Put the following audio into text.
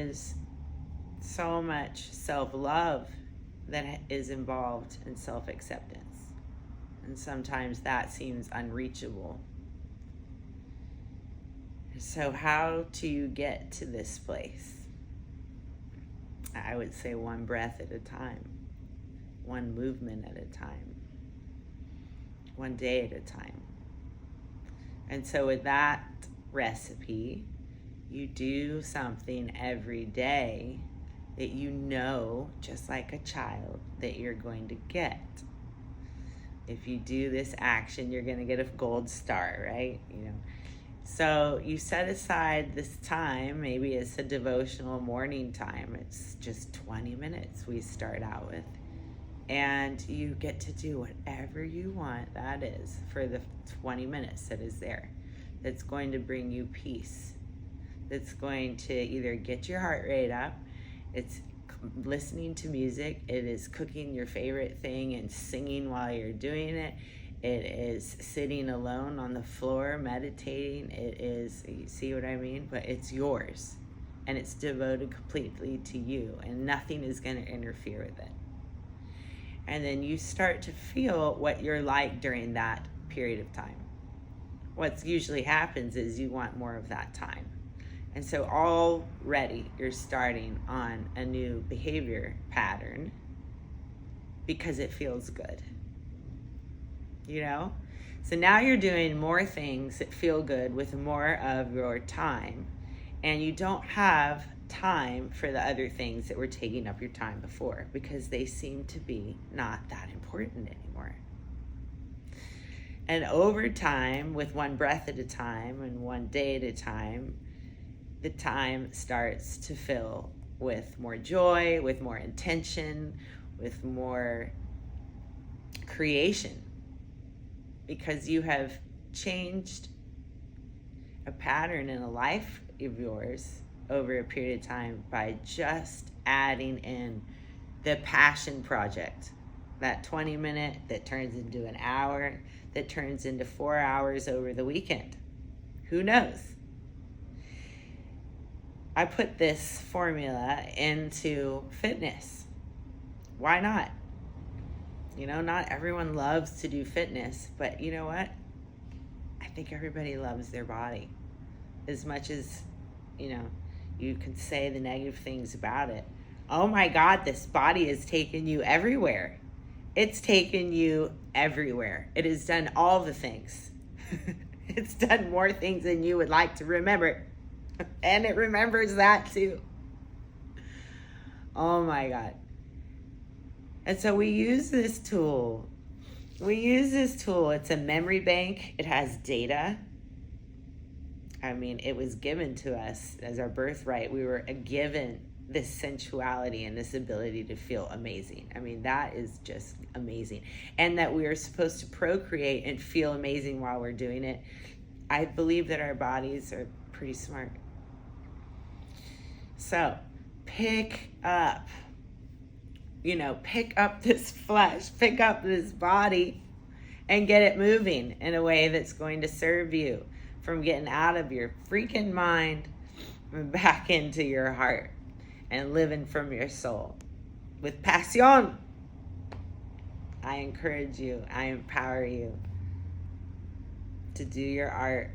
is so much self-love that is involved in self-acceptance. And sometimes that seems unreachable. So how do you get to this place? I would say one breath at a time, one movement at a time, one day at a time. And so with that recipe, you do something every day that you know, just like a child, that you're going to get. If you do this action, you're going to get a gold star, right? So you set aside this time. Maybe it's a devotional morning time. It's just 20 minutes we start out with. And you get to do whatever you want, that is, for the 20 minutes that is there. That's going to bring you peace. That's going to either get your heart rate up. It's listening to music. It is cooking your favorite thing and singing while you're doing it. It is sitting alone on the floor, meditating. It is, you see what I mean? But it's yours. And it's devoted completely to you. And nothing is going to interfere with it. And then you start to feel what you're like during that period of time. What usually happens is you want more of that time. And so already you're starting on a new behavior pattern because it feels good. So now you're doing more things that feel good with more of your time. And you don't have time for the other things that were taking up your time before because they seem to be not that important anymore. And over time, with one breath at a time and one day at a time, the time starts to fill with more joy, with more intention, with more creation. Because you have changed a pattern in a life of yours over a period of time by just adding in the passion project. That 20 minute that turns into an hour, that turns into 4 hours over the weekend. Who knows? I put this formula into fitness. Why not? Not everyone loves to do fitness, but you know what? I think everybody loves their body. As much as, you can say the negative things about it. Oh my God, this body has taken you everywhere. It's taken you everywhere. It has done all the things. It's done more things than you would like to remember. And it remembers that too. Oh my God. And so we use this tool. It's a memory bank. It has data. It was given to us as our birthright. We were given this sensuality and this ability to feel amazing. That is just amazing. And that we are supposed to procreate and feel amazing while we're doing it. I believe that our bodies are pretty smart. So pick up this flesh, pick up this body and get it moving in a way that's going to serve you from getting out of your freaking mind and back into your heart and living from your soul with passion. I encourage you, I empower you to do your art.